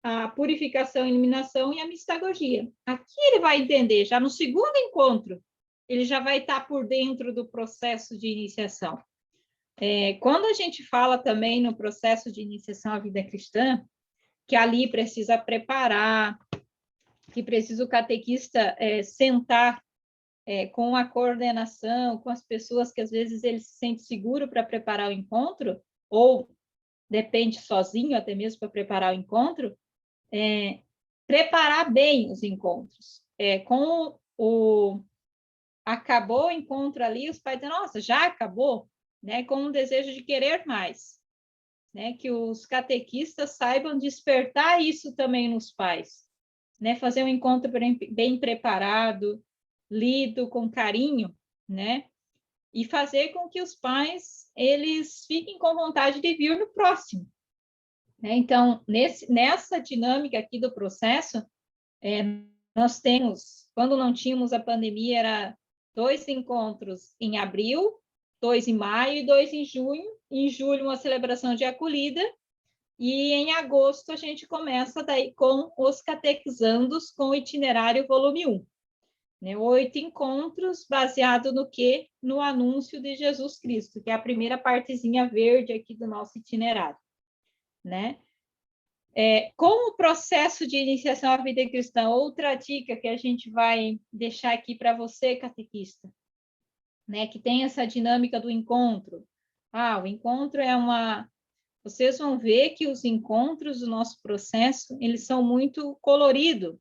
a purificação, eliminação e a mistagogia. Aqui ele vai entender, já no segundo encontro, ele já vai estar por dentro do processo de iniciação. Quando a gente fala também no processo de iniciação à vida cristã, que ali precisa preparar, que precisa o catequista sentar com a coordenação, com as pessoas que às vezes ele se sente seguro para preparar o encontro, ou depende sozinho até mesmo para preparar o encontro, preparar bem os encontros. Acabou o encontro ali, os pais dizem, nossa, já acabou? Né? Com um desejo de querer mais. Né? Que os catequistas saibam despertar isso também nos pais. Né? Fazer um encontro bem preparado, lido com carinho, né? E fazer com que os pais eles fiquem com vontade de vir no próximo. Né? Então, nessa dinâmica aqui do processo, nós temos, quando não tínhamos a pandemia, era 2 encontros em abril, 2 em maio e 2 em junho. Em julho, uma celebração de acolhida. E em agosto, a gente começa daí com os catequizandos com o itinerário volume 1. Né? 8 encontros, baseado no quê? No anúncio de Jesus Cristo, que é a primeira partezinha verde aqui do nosso itinerário. Né? Com o processo de iniciação à vida cristã, outra dica que a gente vai deixar aqui para você, catequista, né? Que tem essa dinâmica do encontro. O encontro é Vocês vão ver que os encontros do nosso processo, eles são muito coloridos.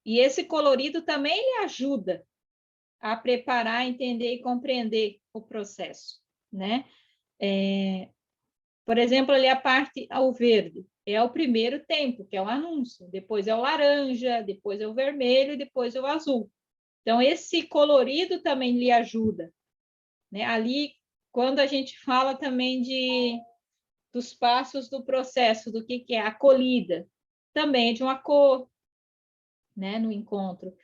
E esse colorido também lhe ajuda a preparar, entender e compreender o processo, né? Por exemplo, ali a parte ao verde é o primeiro tempo, que é o anúncio. Depois é o laranja, depois é o vermelho e depois é o azul. Então, esse colorido também lhe ajuda, né? Ali, quando a gente fala também dos passos do processo, do que é a acolhida, também é de uma cor, né, no encontro,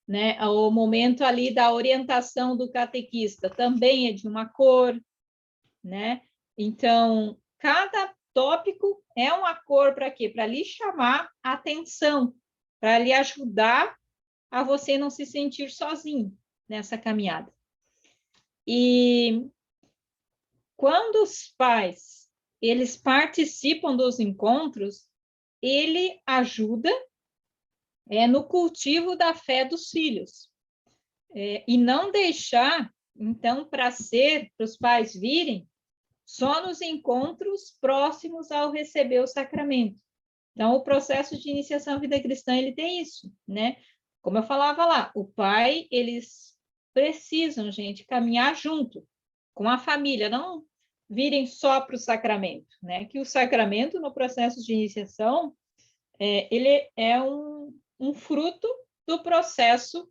né? O momento ali da orientação do catequista também é de uma cor, né? Então, cada tópico é uma cor para quê? Para lhe chamar a atenção, para lhe ajudar a você não se sentir sozinho nessa caminhada. E quando os pais eles participam dos encontros, ele ajuda no cultivo da fé dos filhos. E não deixar, então, para os pais virem só nos encontros próximos ao receber o sacramento. Então, o processo de iniciação à vida cristã, ele tem isso, né? Como eu falava lá, o pai, eles precisam, gente, caminhar junto com a família, não virem só para o sacramento, né? Que o sacramento, no processo de iniciação, ele é um fruto do processo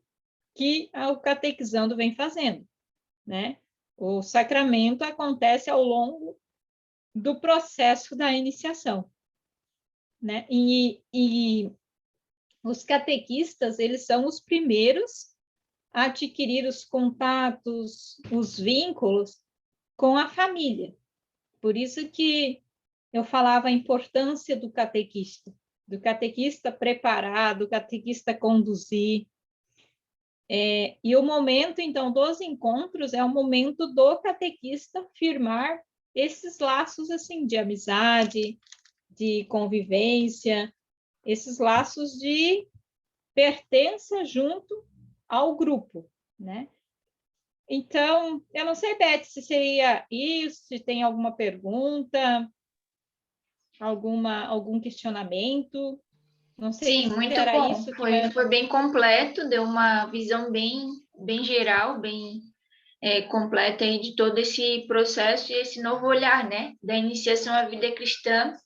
que o catequizando vem fazendo, né? O sacramento acontece ao longo do processo da iniciação, né? E os catequistas, eles são os primeiros a adquirir os contatos, os vínculos com a família. Por isso que eu falava a importância do catequista preparar, do catequista conduzir. E o momento, então, dos encontros é o momento do catequista firmar esses laços, assim, de amizade, de convivência, esses laços de pertença junto ao grupo, né? Então, eu não sei, Beth, se seria isso, se tem alguma pergunta, algum questionamento. Não sei Sim, se muito era bom. isso que Foi bem completo, deu uma visão bem geral, bem completa aí de todo esse processo e esse novo olhar, né, da iniciação à vida cristã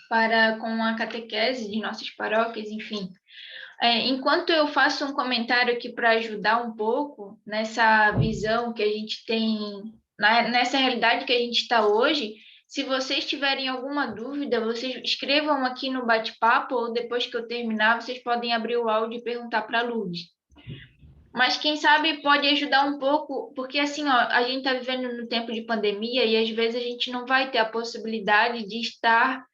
para com a catequese de nossas paróquias, enfim. Enquanto eu faço um comentário aqui para ajudar um pouco nessa visão que a gente tem, nessa realidade que a gente está hoje, se vocês tiverem alguma dúvida, vocês escrevam aqui no bate-papo ou depois que eu terminar, vocês podem abrir o áudio e perguntar para a Lourdes. Mas quem sabe pode ajudar um pouco, porque assim, ó, a gente está vivendo no tempo de pandemia e às vezes a gente não vai ter a possibilidade de estar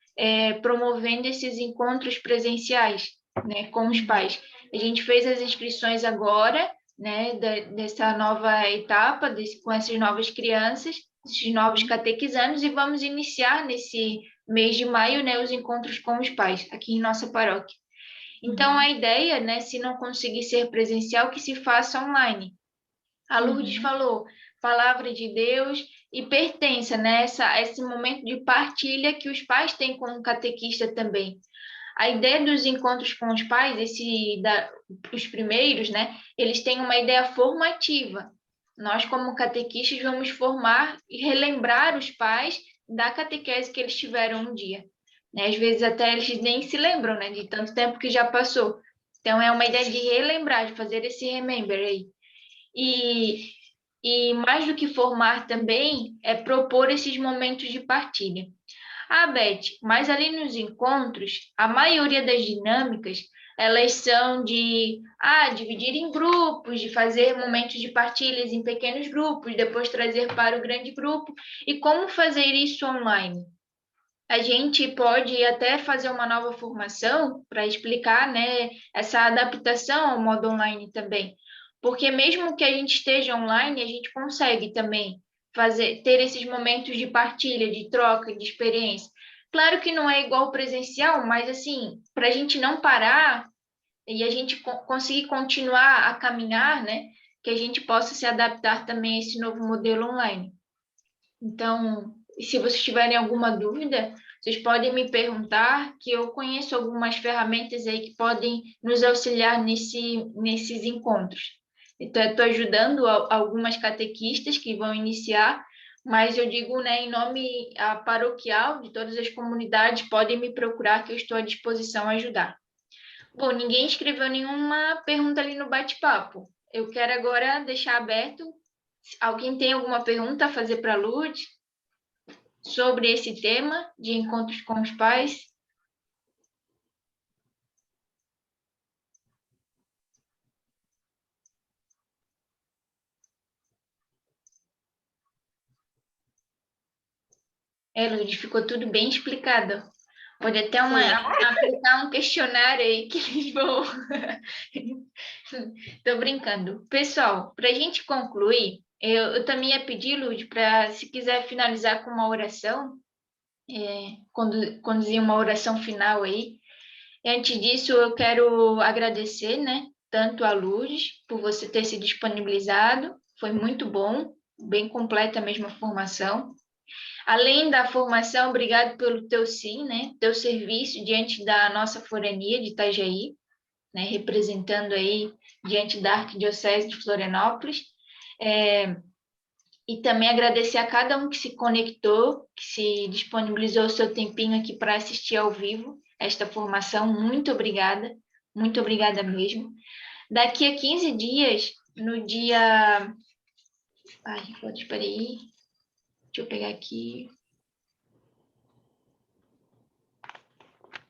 promovendo esses encontros presenciais, né, com os pais. A gente fez as inscrições agora, né, dessa nova etapa, com essas novas crianças, esses novos catequizandos, e vamos iniciar nesse mês de maio, né, os encontros com os pais aqui em nossa paróquia. Então, a ideia, né, se não conseguir ser presencial, que se faça online. A Lourdes falou, palavra de Deus e pertença, né, esse momento de partilha que os pais têm com o catequista também. A ideia dos encontros com os pais, os primeiros, né, eles têm uma ideia formativa. Nós, como catequistas, vamos formar e relembrar os pais da catequese que eles tiveram um dia. Né? Às vezes até eles nem se lembram, né, de tanto tempo que já passou. Então, é uma ideia de relembrar, de fazer esse remember aí. E mais do que formar também, é propor esses momentos de partilha. Ah, Beth, mas ali nos encontros, a maioria das dinâmicas, elas são de dividir em grupos, de fazer momentos de partilhas em pequenos grupos, depois trazer para o grande grupo. E como fazer isso online? A gente pode até fazer uma nova formação para explicar, né, essa adaptação ao modo online também. Porque mesmo que a gente esteja online, a gente consegue também ter esses momentos de partilha, de troca, de experiência. Claro que não é igual presencial, mas assim, para a gente não parar e a gente conseguir continuar a caminhar, né, que a gente possa se adaptar também a esse novo modelo online. Então, se vocês tiverem alguma dúvida, vocês podem me perguntar, que eu conheço algumas ferramentas aí que podem nos auxiliar nesses encontros. Então, eu estou ajudando algumas catequistas que vão iniciar, mas eu digo, né, em nome paroquial de todas as comunidades, podem me procurar que eu estou à disposição a ajudar. Bom, ninguém escreveu nenhuma pergunta ali no bate-papo. Eu quero agora deixar aberto. Alguém tem alguma pergunta a fazer para a Lourdes sobre esse tema de encontros com os pais? Lourdes, ficou tudo bem explicado. Pode até aplicar um questionário aí que eles vão. Estou brincando. Pessoal, para a gente concluir, eu também ia pedir, Lourdes, para, se quiser finalizar com uma oração, conduzir uma oração final aí. E antes disso, eu quero agradecer, né, tanto a Lourdes por você ter se disponibilizado, foi muito bom, bem completa mesmo a formação. Além da formação, obrigado pelo teu sim, né? Teu serviço diante da nossa forania de Itajaí, né? Representando aí diante da Arquidiocese de Florianópolis. E também agradecer a cada um que se conectou, que se disponibilizou o seu tempinho aqui para assistir ao vivo esta formação. Muito obrigada mesmo. Daqui a 15 dias, no dia... Ai, espera aí. Deixa eu pegar aqui.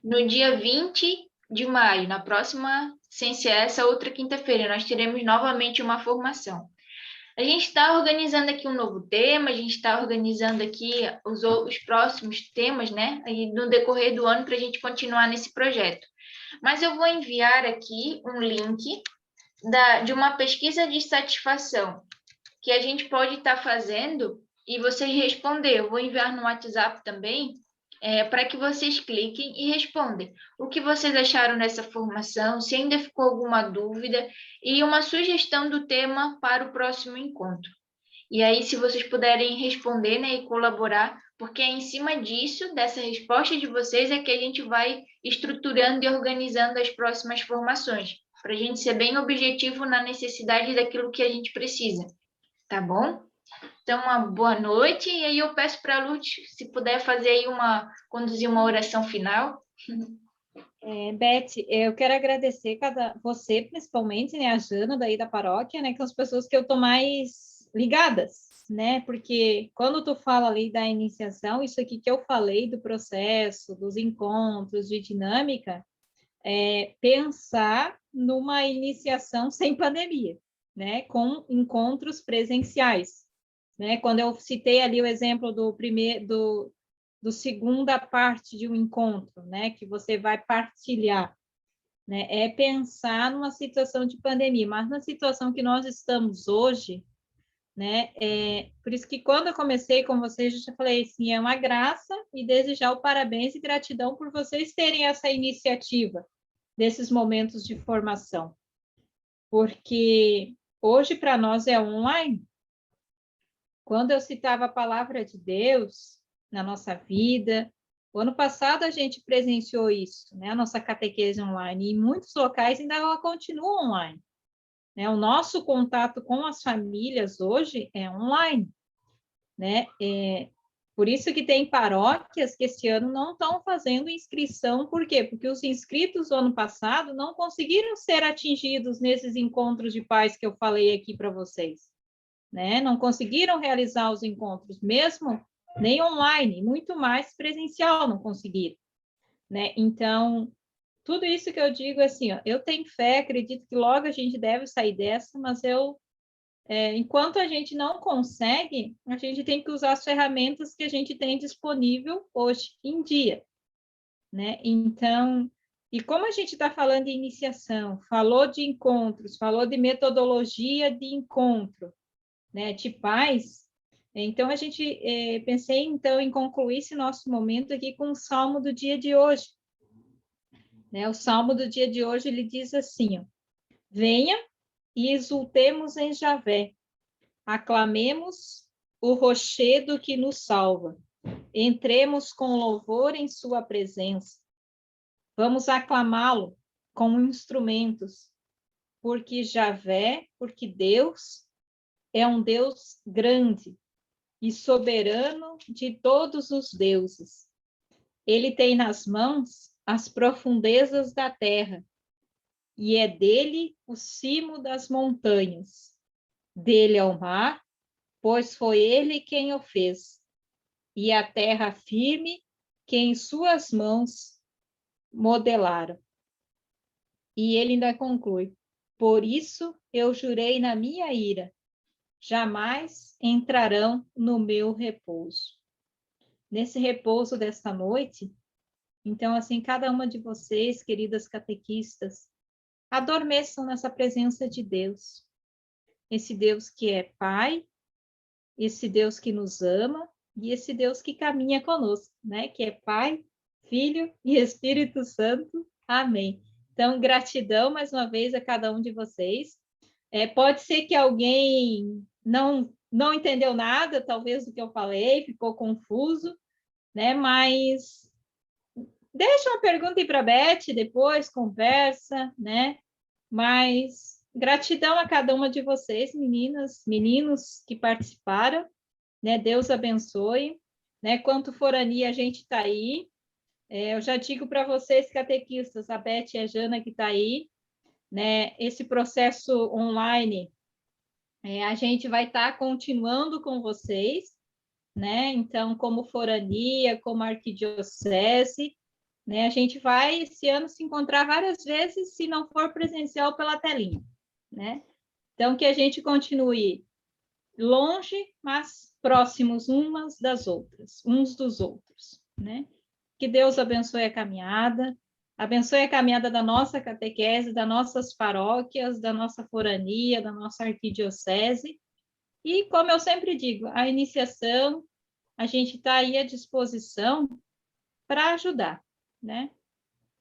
No dia 20 de maio, na próxima, sem ser essa outra quinta-feira, nós teremos novamente uma formação. A gente está organizando aqui um novo tema, a gente está organizando aqui os próximos temas, né? Aí no decorrer do ano para a gente continuar nesse projeto. Mas eu vou enviar aqui um link de uma pesquisa de satisfação que a gente pode estar fazendo e vocês responder. Eu vou enviar no WhatsApp também, para que vocês cliquem e respondem o que vocês acharam dessa formação, se ainda ficou alguma dúvida e uma sugestão do tema para o próximo encontro. E aí, se vocês puderem responder, né, e colaborar, porque é em cima disso, dessa resposta de vocês, é que a gente vai estruturando e organizando as próximas formações, para a gente ser bem objetivo na necessidade daquilo que a gente precisa, tá bom? Então, uma boa noite, e aí eu peço para a Luz, se puder fazer aí conduzir uma oração final. Beth, eu quero agradecer você, principalmente, né, a Jana, daí da paróquia, né, que são as pessoas que eu estou mais ligadas, né, porque quando tu fala ali da iniciação, isso aqui que eu falei do processo, dos encontros, de dinâmica, pensar numa iniciação sem pandemia, né, com encontros presenciais, né, quando eu citei ali o exemplo do segunda parte de um encontro, né, que você vai partilhar, né, é pensar numa situação de pandemia, mas na situação que nós estamos hoje, né, por isso que quando eu comecei com vocês, eu já falei assim, é uma graça e desejar o parabéns e gratidão por vocês terem essa iniciativa desses momentos de formação, porque hoje para nós é online. Quando eu citava a palavra de Deus na nossa vida, o ano passado a gente presenciou isso, né? A nossa catequese online, e em muitos locais ainda ela continua online, né? O nosso contato com as famílias hoje é online, né? Por isso que tem paróquias que esse ano não estão fazendo inscrição, por quê? Porque os inscritos do ano passado não conseguiram ser atingidos nesses encontros de pais que eu falei aqui para vocês, né? Não conseguiram realizar os encontros, mesmo nem online, muito mais presencial não conseguiram, né? Então, tudo isso que eu digo assim, ó, eu tenho fé, acredito que logo a gente deve sair dessa, mas enquanto a gente não consegue, a gente tem que usar as ferramentas que a gente tem disponível hoje em dia, né? Então, e como a gente está falando de iniciação, falou de encontros, falou de metodologia de encontro, né, de paz, então a gente pensei então em concluir esse nosso momento aqui com o Salmo do dia de hoje, né? O Salmo do dia de hoje ele diz assim, ó, venha e exultemos em Javé, aclamemos o rochedo que nos salva, entremos com louvor em sua presença, vamos aclamá-lo com instrumentos, porque Deus é um Deus grande e soberano de todos os deuses. Ele tem nas mãos as profundezas da terra, e é dele o cimo das montanhas. Dele é o mar, pois foi ele quem o fez, e a terra firme que em suas mãos modelaram. E ele ainda conclui, por isso eu jurei na minha ira, jamais entrarão no meu repouso. Nesse repouso desta noite, então, assim, cada uma de vocês, queridas catequistas, adormeçam nessa presença de Deus. Esse Deus que é Pai, esse Deus que nos ama e esse Deus que caminha conosco, né? Que é Pai, Filho e Espírito Santo. Amém. Então, gratidão mais uma vez a cada um de vocês. Pode ser que alguém não entendeu nada, talvez, do que eu falei, ficou confuso, né? Mas deixa uma pergunta aí para a Beth, depois conversa, né? Mas gratidão a cada uma de vocês, meninas, meninos que participaram, né? Deus abençoe, né? Quanto forania, a gente está aí. Eu já digo para vocês, catequistas, a Beth e a Jana que está aí, né? Esse processo online, a gente vai estar continuando com vocês, né? Então, como forania, como arquidiocese, né? A gente vai esse ano se encontrar várias vezes, se não for presencial pela telinha, né? Então, que a gente continue longe, mas próximos umas das outras, uns dos outros, né? Que Deus abençoe a caminhada da nossa catequese, das nossas paróquias, da nossa forania, da nossa arquidiocese. E, como eu sempre digo, a iniciação, a gente está aí à disposição para ajudar, né?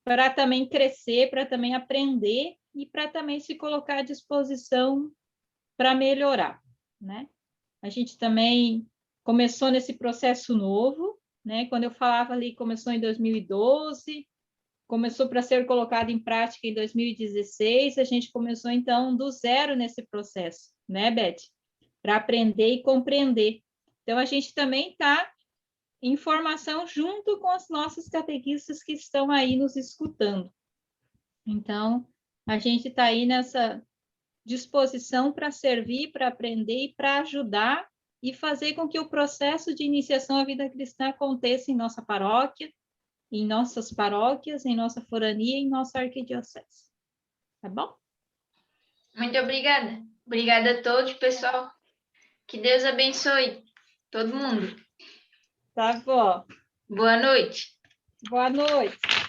Para também crescer, para também aprender e para também se colocar à disposição para melhorar, né? A gente também começou nesse processo novo, né? Quando eu falava ali, começou em 2012, começou para ser colocado em prática em 2016, a gente começou então do zero nesse processo, né, Beth? Para aprender e compreender. Então, a gente também está em formação junto com os nossos catequistas que estão aí nos escutando. Então, a gente está aí nessa disposição para servir, para aprender e para ajudar e fazer com que o processo de iniciação à vida cristã aconteça em nossa paróquia, em nossas paróquias, em nossa forania, em nossa arquidiocese. Tá bom? Muito obrigada. Obrigada a todos, pessoal. Que Deus abençoe todo mundo. Tá bom. Boa noite. Boa noite.